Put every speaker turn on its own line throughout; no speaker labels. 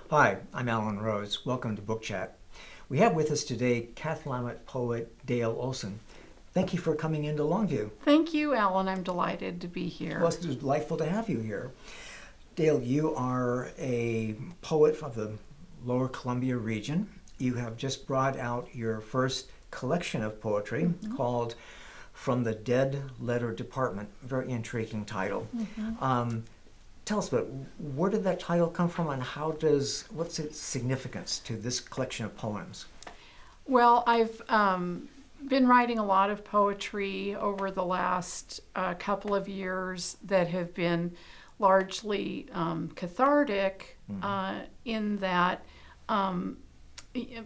Hi, I'm Alan Rose. Welcome to Book Chat. We have with us today Cathlamet poet Dayle Olson. Thank you for coming into Longview.
Thank you, Alan. I'm delighted to be here.
Well, it's delightful to have you here. Dayle, you are a poet from the Lower Columbia region. You have just brought out your first collection of poetry called From the Dead Letter Department. Very intriguing title. Tell us about where did that title come from, and what's its significance to this collection of poems?
Well, I've been writing a lot of poetry over the last couple of years that have been largely cathartic in that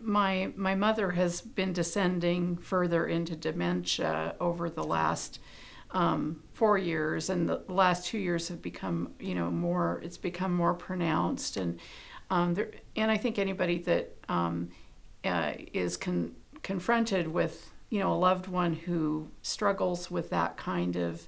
my mother has been descending further into dementia over the last 4 years, and the last 2 years have become, more. It's become more pronounced, and I think anybody that is confronted with, a loved one who struggles with that kind of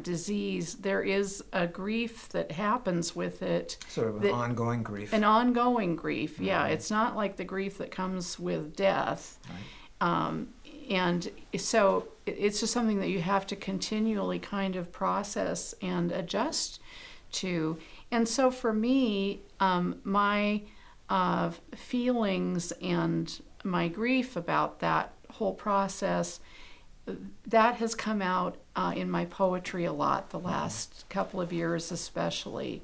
disease, there is a grief that happens with it.
Sort of an ongoing grief.
An ongoing grief, yeah. It's not like the grief that comes with death.
Right.
And so it's just something that you have to continually kind of process and adjust to. And so for me, my feelings and my grief about that whole process, that has come out in my poetry a lot the last couple of years especially.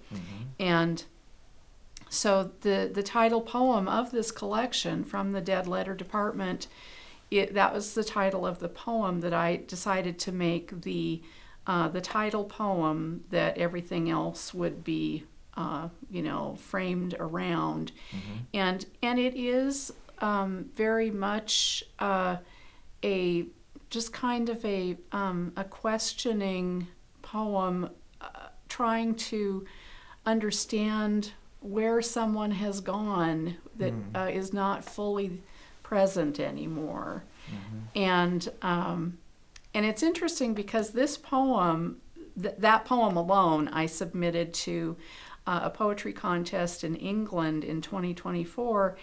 And so the title poem of this collection, From the Dead Letter Department, that was the title of the poem that I decided to make the title poem that everything else would be, framed around. And it is very much just kind of a questioning poem, trying to understand where someone has gone that is not fully present anymore. And it's interesting because this poem, that poem alone, I submitted to a poetry contest in England in 2024,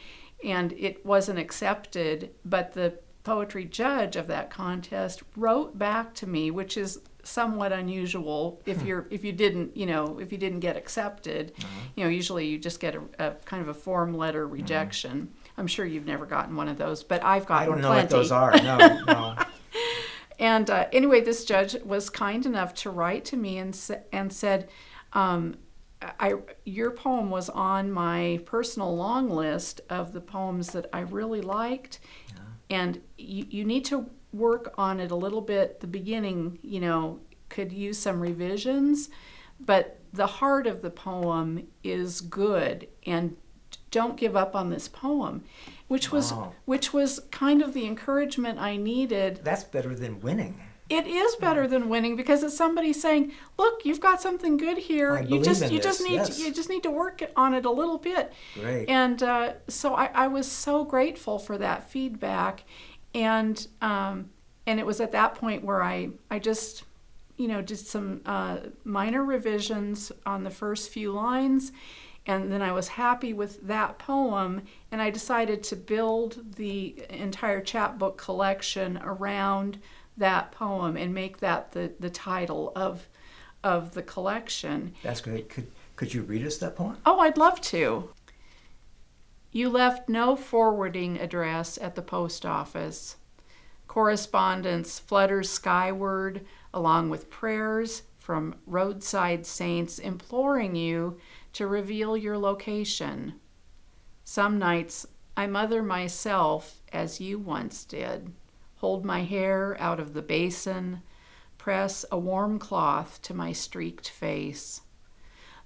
and it wasn't accepted, but the poetry judge of that contest wrote back to me, which is somewhat unusual if you didn't get accepted. Usually you just get a kind of a form letter rejection. I'm sure you've never gotten one of those, but I've gotten plenty.
I don't know what those are. No.
And anyway, this judge was kind enough to write to me and said, your poem was on my personal long list of the poems that I really liked, and you need to work on it a little bit. The beginning, could use some revisions, but the heart of the poem is good, and don't give up on this poem, which was kind of the encouragement I needed.
That's better than winning.
It is better than winning, because it's somebody saying, "Look, you've got something good here. You just need to work on it a little bit."
Great.
And so I was so grateful for that feedback, and it was at that point where I just did some minor revisions on the first few lines. And then I was happy with that poem, and I decided to build the entire chapbook collection around that poem and make that the title of the collection.
That's great. Could you read us that poem?
Oh, I'd love to. You left no forwarding address at the post office. Correspondence flutters skyward along with prayers from roadside saints imploring you to reveal your location. Some nights I mother myself as you once did, hold my hair out of the basin, press a warm cloth to my streaked face.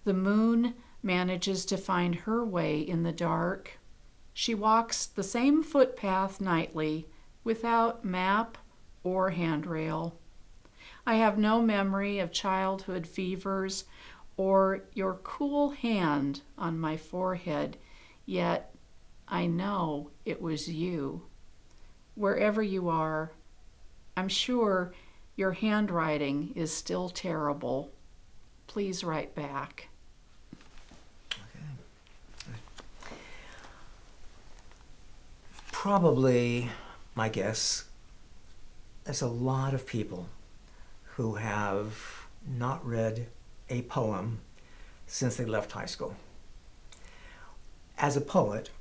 The moon manages to find her way in the dark. She walks the same footpath nightly without map or handrail. I have no memory of childhood fevers or your cool hand on my forehead, yet I know it was you. Wherever you are, I'm sure your handwriting is still terrible. Please write back.
Okay. probably, my guess, there's a lot of people who have not read a poem since they left high school. As a poet,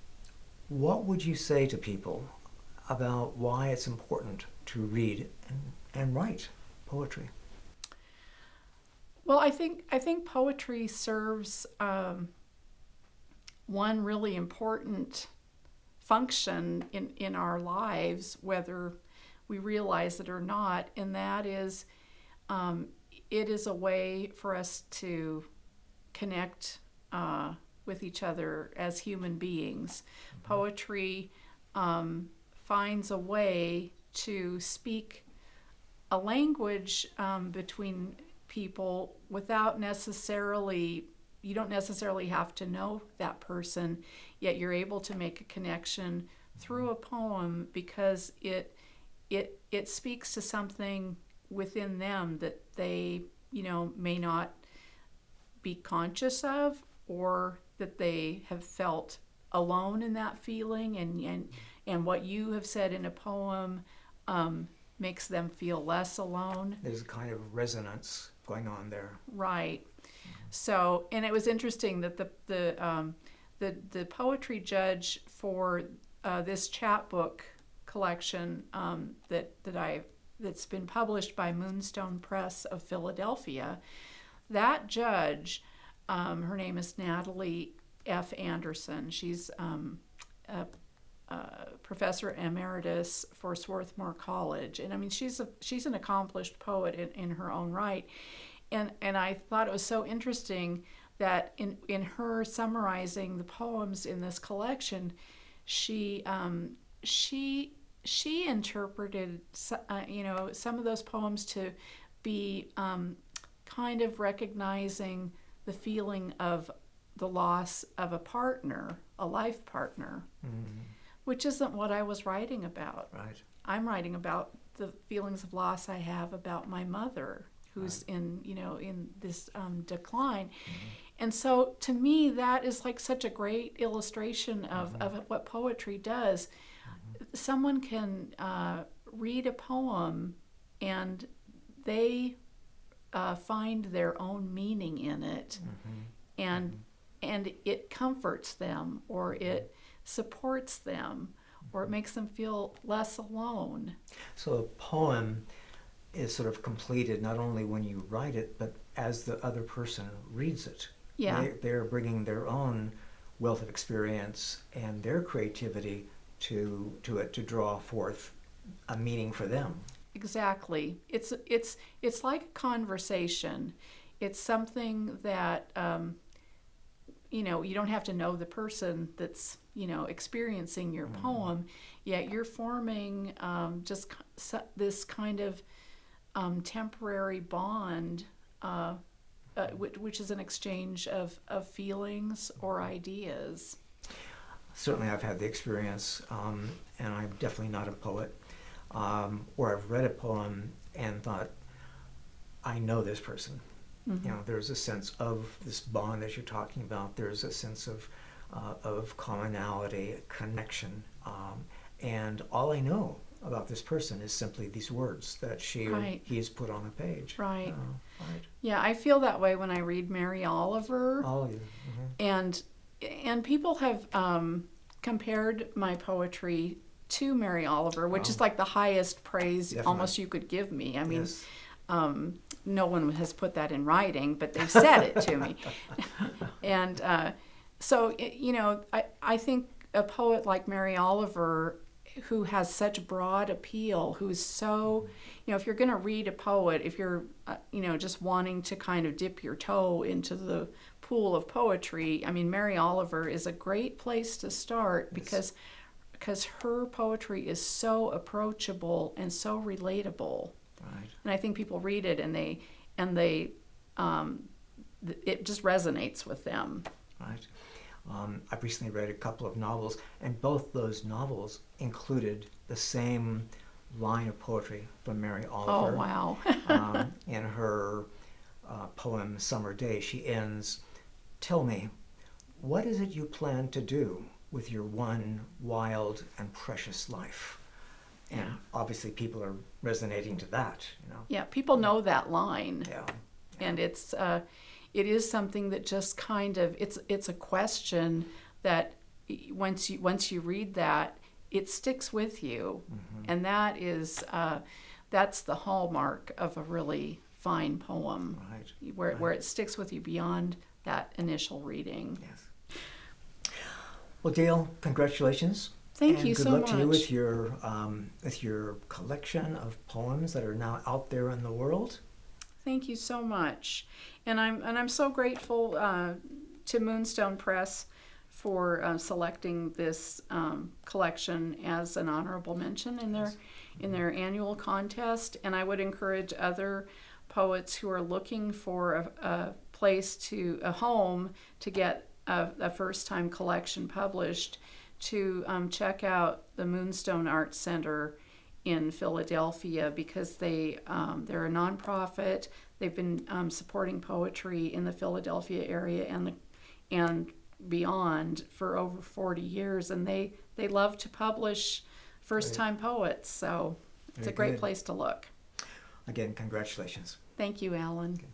what would you say to people about why it's important to read and write poetry?
Well, I think poetry serves one really important function in our lives, whether we realize it or not, and that is it is a way for us to connect with each other as human beings. Mm-hmm. Poetry finds a way to speak a language between people without necessarily, you don't necessarily have to know that person, yet you're able to make a connection through a poem because it speaks to something within them that they, may not be conscious of, or that they have felt alone in that feeling, and what you have said in a poem makes them feel less alone.
There's a kind of resonance going on there.
Right. So, and it was interesting that the poetry judge for this chapbook collection that's been published by Moonstone Press of Philadelphia, that judge, her name is Natalie F. Anderson. She's a professor emeritus for Swarthmore College, and I mean she's an accomplished poet in her own right, and I thought it was so interesting that in her summarizing the poems in this collection, she interpreted some of those poems to be kind of recognizing the feeling of the loss of a partner, a life partner. Mm-hmm. Which isn't what I was writing about.
Right.
I'm writing about the feelings of loss I have about my mother, who's right. in this decline. Mm-hmm. And so to me, that is like such a great illustration of what poetry does. Mm-hmm. Someone can read a poem and they find their own meaning in it, mm-hmm. and it comforts them, or it supports them, or it makes them feel less alone.
So a poem is sort of completed not only when you write it, but as the other person reads it.
Yeah.
They're bringing their own wealth of experience and their creativity to it to draw forth a meaning for them.
Exactly. It's like a conversation. It's something that you don't have to know the person that's experiencing your mm-hmm. poem, yet you're forming just this kind of temporary bond, which is an exchange of feelings or ideas.
Certainly I've had the experience, and I'm definitely not a poet, where I've read a poem and thought, I know this person. Mm-hmm. There's a sense of this bond that you're talking about. There's a sense of commonality, connection, and all I know about this person is simply these words that she
right.
or he has put on a page.
Right.
Right.
Yeah, I feel that way when I read Mary Oliver.
Oh, yeah. Mm-hmm.
And people have compared my poetry to Mary Oliver, which is like the highest praise definitely. Almost you could give me. I mean, yes. No one has put that in writing, but they've said it to me. And so, I think a poet like Mary Oliver, who has such broad appeal, who's so, if you're going to read a poet, if you're, just wanting to kind of dip your toe into the pool of poetry, I mean, Mary Oliver is a great place to start because her poetry is so approachable and so relatable. Right. And I think people read it and they it just resonates with them.
Right. I've recently read a couple of novels, and both those novels included the same line of poetry from Mary Oliver.
Oh, wow.
In her poem, Summer Day, she ends, "Tell me, what is it you plan to do with your one wild and precious life. And obviously people are resonating to that, you know.
Yeah, people know that line.
Yeah.
And it is something that just kind of, it's a question that once you read that, it sticks with you. And that is, that's the hallmark of a really fine poem,
Right.
where it sticks with you beyond that initial reading.
Yes. Well, Dayle, congratulations.
Thank you so much.
Good luck to you with your collection of poems that are now out there in the world.
Thank you so much, and I'm so grateful to Moonstone Press for selecting this collection as an honorable mention in their annual contest. And I would encourage other poets who are looking for a home to get a first-time collection published to check out the Moonstone Art Center in Philadelphia, because they're a nonprofit. They've been supporting poetry in the Philadelphia area and beyond for over 40 years, and they love to publish first-time poets. So it's a great place to look.
Again, congratulations.
Thank you, Alan.
Okay.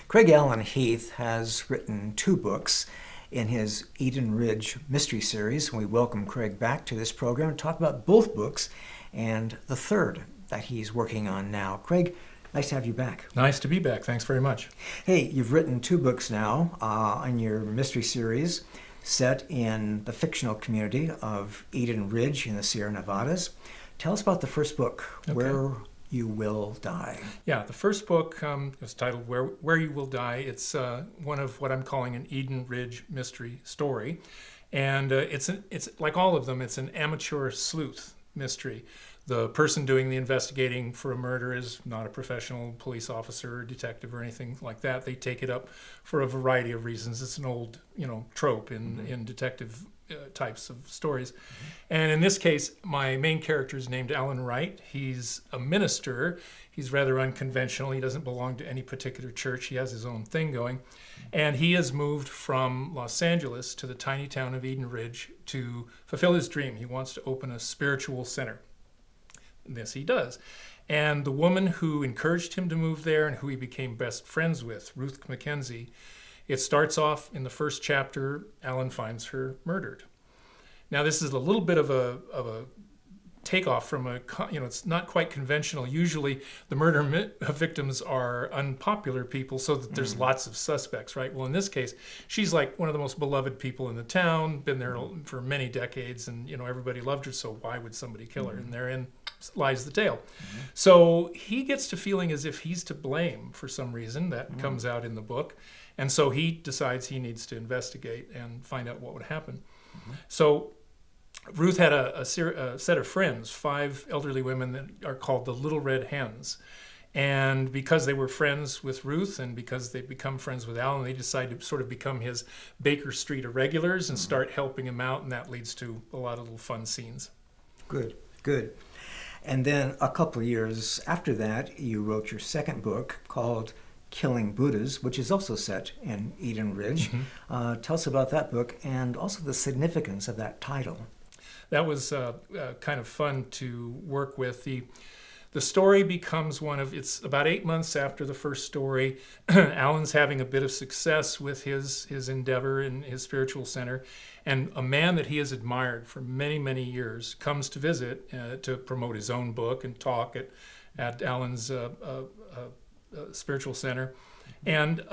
Craig Allen Heath has written 2 books in his Eden Ridge Mystery Series. We welcome Craig back to this program to talk about both books and the third that he's working on now. Craig, nice to have you back.
Nice to be back. Thanks very much.
Hey, you've written 2 books now in your mystery series set in the fictional community of Eden Ridge in the Sierra Nevadas. Tell us about the first book,
Okay.
Where You Will Die.
Yeah, the first book is titled Where You Will Die. It's one of what I'm calling an Eden Ridge mystery story. And it's like all of them, it's an amateur sleuth mystery. The person doing the investigating for a murder is not a professional police officer or detective or anything like that. They take it up for a variety of reasons. It's an old, trope in detective types of stories. And in this case, my main character is named Alan Wright. He's a minister. He's rather unconventional. He doesn't belong to any particular church. He has his own thing going. And he has moved from Los Angeles to the tiny town of Eden Ridge to fulfill his dream. He wants to open a spiritual center. This he does. And the woman who encouraged him to move there and who he became best friends with, Ruth McKenzie, it starts off in the first chapter, Alan finds her murdered. Now this is a little bit of a takeoff from it's not quite conventional. Usually the murder victims are unpopular people so that there's lots of suspects, right? Well, in this case, she's like one of the most beloved people in the town, been there for many decades, and everybody loved her, so why would somebody kill her? And therein lies the tale. So he gets to feeling as if he's to blame for some reason. That comes out in the book. And so he decides he needs to investigate and find out what would happen. So Ruth had a set of friends, 5 elderly women that are called the Little Red Hens. And because they were friends with Ruth and because they've become friends with Alan, they decided to sort of become his Baker Street irregulars and start helping him out. And that leads to a lot of little fun scenes.
Good, good. And then a couple of years after that, you wrote your second book called Killing Buddhas, which is also set in Eden Ridge. Tell us about that book and also the significance of that title.
That was kind of fun to work with. The story becomes it's about 8 months after the first story. Alan's having a bit of success with his endeavor in his spiritual center, and a man that he has admired for many, many years comes to visit to promote his own book and talk at Alan's spiritual center. And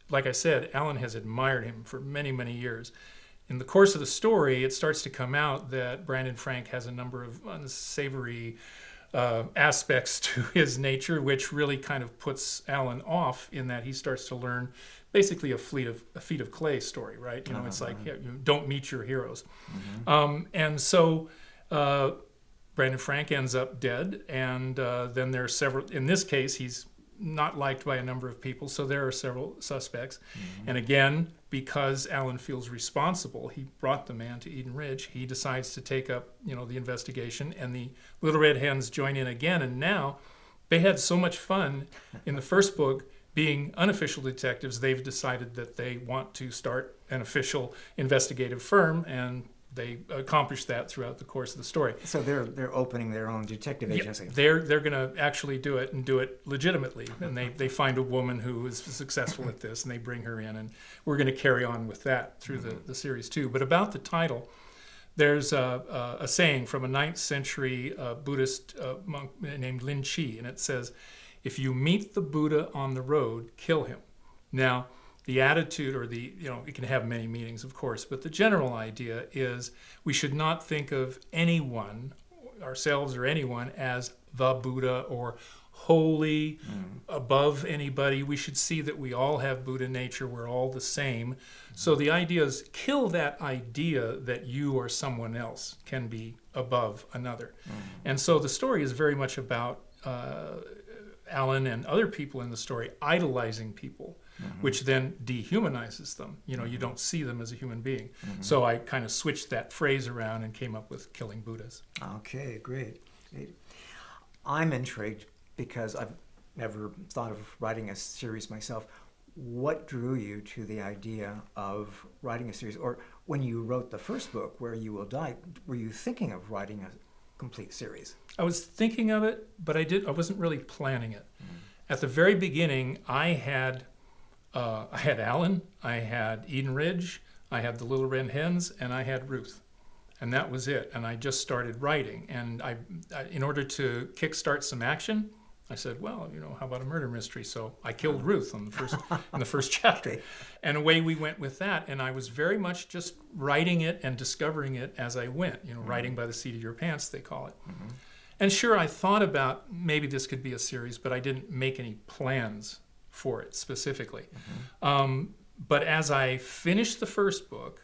like I said, Alan has admired him for many, many years. In the course of the story, it starts to come out that Brandon Frank has a number of unsavory aspects to his nature, which really kind of puts Alan off in that he starts to learn basically a feat of clay story, right? It's like you don't meet your heroes. And so Brandon Frank ends up dead, and then there are several. In this case, he's not liked by a number of people, so there are several suspects. And again, because Alan feels responsible, he brought the man to Eden Ridge. He decides to take up, the investigation, and the Little Red Hens join in again. And now they had so much fun in the first book being unofficial detectives, they've decided that they want to start an official investigative firm, and they accomplish that throughout the course of the story.
So they're opening their own detective agency.
They're going to actually do it and do it legitimately. And they find a woman who is successful at this, and they bring her in. And we're going to carry on with that through the series too. But about the title, there's a saying from a 9th century Buddhist monk named Lin Chi, and it says, "If you meet the Buddha on the road, kill him." Now, the attitude, or it can have many meanings, of course, but the general idea is we should not think of anyone, ourselves or anyone, as the Buddha or holy, above anybody. We should see that we all have Buddha nature. We're all the same. So the idea is kill that idea that you or someone else can be above another. And so the story is very much about Alan and other people in the story idolizing people, which then dehumanizes them. You don't see them as a human being. So I kind of switched that phrase around and came up with killing Buddhas.
Okay, great. I'm intrigued because I've never thought of writing a series myself. What drew you to the idea of writing a series? Or when you wrote the first book, Where You Will Die, were you thinking of writing a complete series?
I was thinking of it, but I wasn't really planning it. At the very beginning, I had Alan, I had Eden Ridge, I had the Little Red Hens, and I had Ruth. And that was it. And I just started writing. And I in order to kickstart some action, I said, well, how about a murder mystery? So I killed Ruth in the first chapter. And away we went with that. And I was very much just writing it and discovering it as I went, writing by the seat of your pants, they call it. And sure, I thought about maybe this could be a series, but I didn't make any plans for it specifically. But as I finished the first book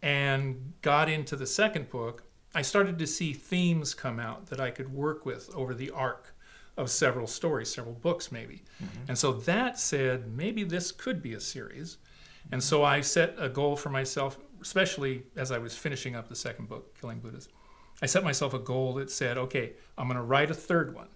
and got into the second book, I started to see themes come out that I could work with over the arc of several stories, several books maybe. And so that said, maybe this could be a series. And so I set a goal for myself, especially as I was finishing up the second book, Killing Buddhas. I set myself a goal that said, okay, I'm going to write a third one.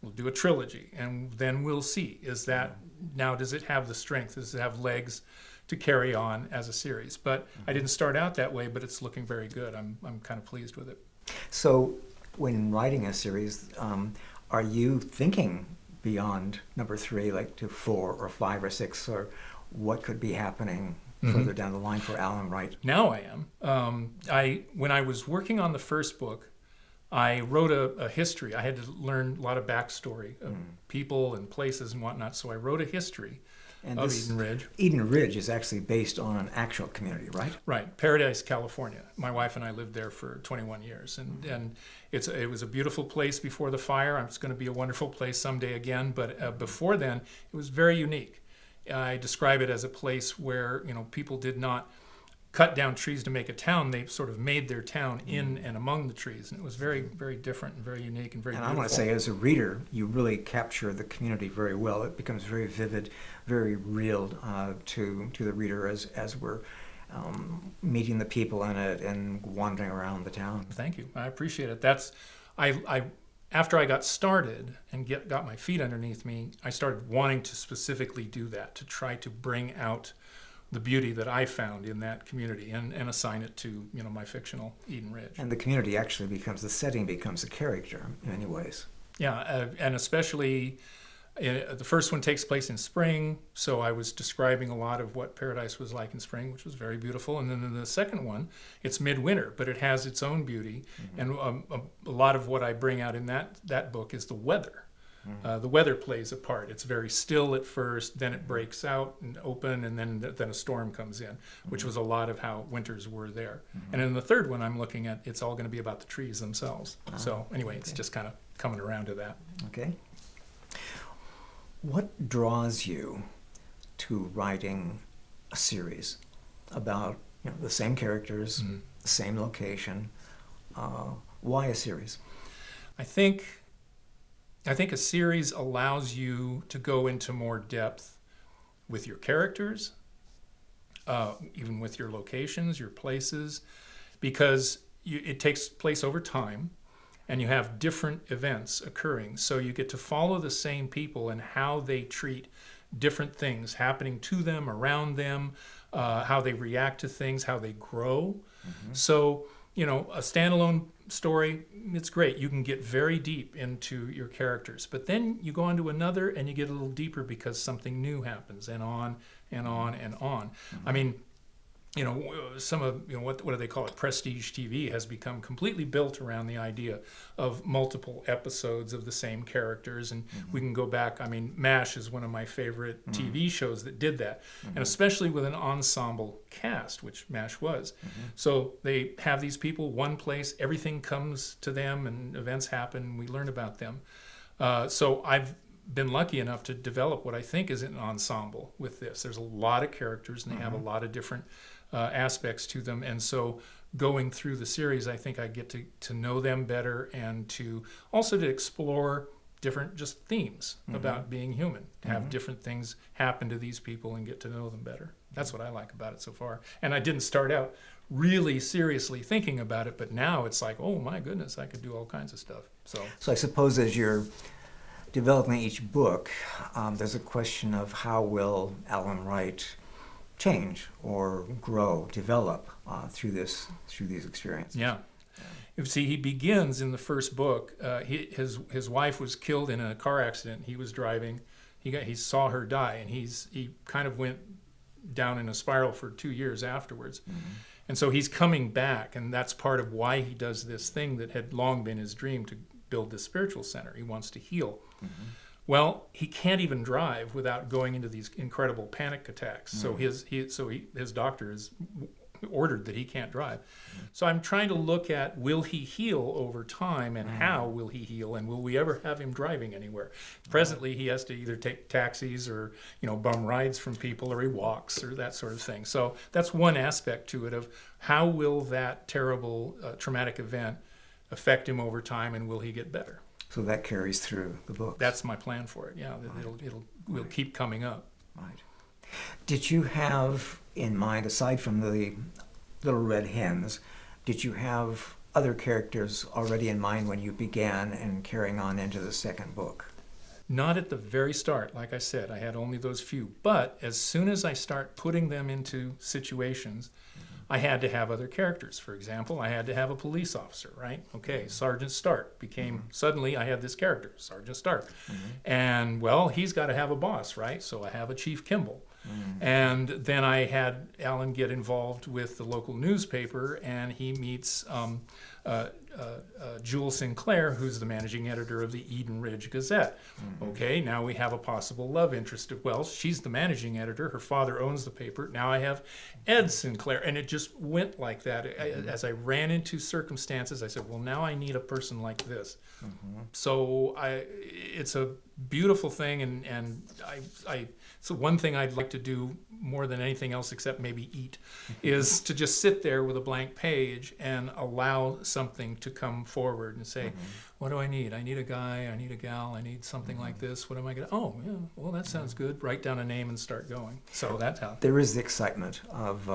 We'll do a trilogy, and then we'll see. Does it have the strength? Does it have legs to carry on as a series? But I didn't start out that way, but it's looking very good. I'm kind of pleased with it.
So when writing a series, are you thinking beyond number 3, like to 4 or 5 or 6, or what could be happening further down the line for Alan Wright?
Now I am. When I was working on the first book, I wrote a history. I had to learn a lot of backstory of people and places and whatnot, so I wrote a history of Eden Ridge.
Eden Ridge is actually based on an actual community, right?
Right, Paradise, California. My wife and I lived there for 21 years, and it was a beautiful place before the fire. It's going to be a wonderful place someday again, but before then, it was very unique. I describe it as a place where people did not cut down trees to make a town. They sort of made their town in and among the trees, and it was very, very different and very unique and very beautiful.
I want to say, as a reader, you really capture the community very well. It becomes very vivid, very real to the reader as we're meeting the people in it and wandering around the town.
Thank you. I appreciate it. After I got started and got my feet underneath me, I started wanting to specifically do that, to try to bring out the beauty that I found in that community and assign it to my fictional Eden Ridge.
And the community actually becomes, the setting becomes a character in many ways.
Yeah, and especially the first one takes place in spring, so I was describing a lot of what Paradise was like in spring, which was very beautiful. And then in the second one, it's midwinter, but it has its own beauty. And a lot of what I bring out in that book is the weather. The weather plays a part. It's very still at first, then it breaks out and open, and then a storm comes in, which was a lot of how winters were there. And in the third one, I'm looking at, it's all going to be about the trees themselves. So anyway, It's just kind of coming around to that.
Okay. What draws you to writing a series about the same characters, the same location? Why a series?
I think a series allows you to go into more depth with your characters, even with your locations, your places, because it takes place over time, and you have different events occurring. So you get to follow the same people and how they treat different things happening to them, around them, how they react to things, how they grow. So, you know, a standalone story, it's great. You can get very deep into your characters, but then you go on to another and you get a little deeper because something new happens, and on and on and on. I mean, you know, some of, you know, what do they call it? Prestige TV has become completely built around the idea of multiple episodes of the same characters. And we can go back. I mean, MASH is one of my favorite TV shows that did that. And especially with an ensemble cast, which MASH was. So they have these people, one place, everything comes to them and events happen. We learn about them. So I've been lucky enough to develop what I think is an ensemble with this. There's a lot of characters and they have a lot of different aspects to them, and so going through the series, I think I get to know them better, and to also to explore different just themes about being human, to have different things happen to these people and get to know them better. That's what I like about it so far. And I didn't start out really seriously thinking about it, but now it's like, oh my goodness, I could do all kinds of stuff.
So I suppose as you're developing each book, there's a question of how will Alan write change or grow, develop through these experiences.
Yeah. You see, he begins in the first book. His wife was killed in a car accident. He was driving. He saw her die, and he kind of went down in a spiral for 2 years afterwards. And so he's coming back, and that's part of why he does this thing that had long been his dream, to build this spiritual center. He wants to heal. Well, he can't even drive without going into these incredible panic attacks. So his doctor is ordered that he can't drive. So I'm trying to look at, will he heal over time, and how will he heal, and will we ever have him driving anywhere? Presently, he has to either take taxis or, you know, bum rides from people, or he walks, or that sort of thing. So that's one aspect to it, of how will that terrible traumatic event affect him over time, and will he get better?
So that carries through the book.
That's my plan for it. Yeah, will keep coming up.
Right. Did you have in mind, aside from the little red hens, did you have other characters already in mind when you began and carrying on into the second book?
Not at the very start. Like I said, I had only those few. But as soon as I start putting them into situations, I had to have other characters. For example, I had to have a police officer, right? Okay, Sergeant Stark became, suddenly I had this character, Sergeant Stark. And, well, he's got to have a boss, right? So I have a Chief Kimball. And then I had Alan get involved with the local newspaper, and he meets Jewel Sinclair, who's the managing editor of the Eden Ridge Gazette. Okay, now we have a possible love interest. Well, she's the managing editor. Her father owns the paper. Now I have Ed Sinclair. And it just went like that. As I ran into circumstances, I said, well, now I need a person like this. So it's a beautiful thing, and so one thing I'd like to do more than anything else, except maybe eat, is to just sit there with a blank page and allow something to come forward and say, what do I need? I need a guy, I need a gal, I need something like this. What am I going to, oh, yeah, well, that sounds good. Write down a name and start going. So that's how.
There is the excitement of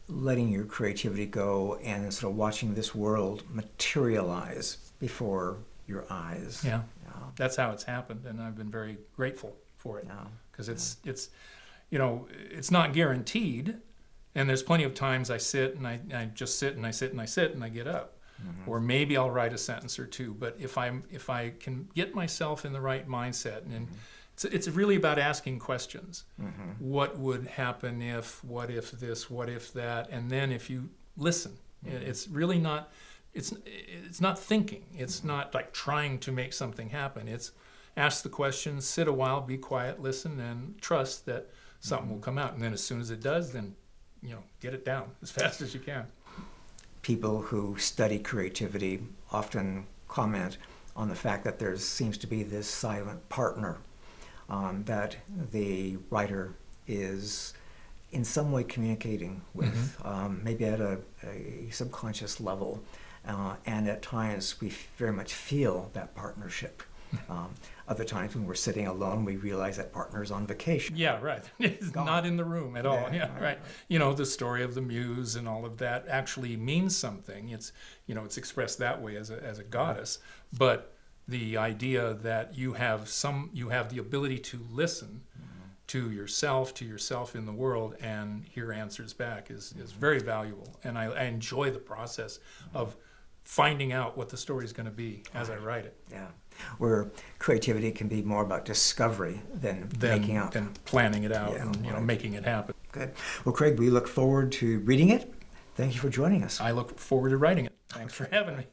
letting your creativity go and sort of watching this world materialize before your eyes.
Yeah. That's how it's happened, and I've been very grateful for it, because it's you know, it's not guaranteed, and there's plenty of times I sit and I just sit and I sit and I sit and I get up, or maybe I'll write a sentence or two. But if I can get myself in the right mindset, and it's really about asking questions. What would happen if? What if this? What if that? And then if you listen, it's really not. It's not thinking. It's not like trying to make something happen. It's ask the questions, sit a while, be quiet, listen, and trust that something will come out. And then as soon as it does, then, you know, get it down as fast as you can.
People who study creativity often comment on the fact that there seems to be this silent partner that the writer is in some way communicating with, maybe at a subconscious level. And at times we very much feel that partnership. Other times when we're sitting alone, we realize that partner's on vacation.
Yeah, right. It's not in the room at all. Yeah, right. You know, the story of the muse and all of that actually means something. It's, you know, it's expressed that way as a goddess. But the idea that you have the ability to listen to yourself in the world and hear answers back is very valuable. And I enjoy the process of finding out what the story is going to be as I write it.
Yeah. Where creativity can be more about discovery than making up.
Than planning it out
Yeah,
and
right.
making it happen.
Good. Well, Craig, we look forward to reading it. Thank you for joining us.
I look forward to writing it. Thanks for having me.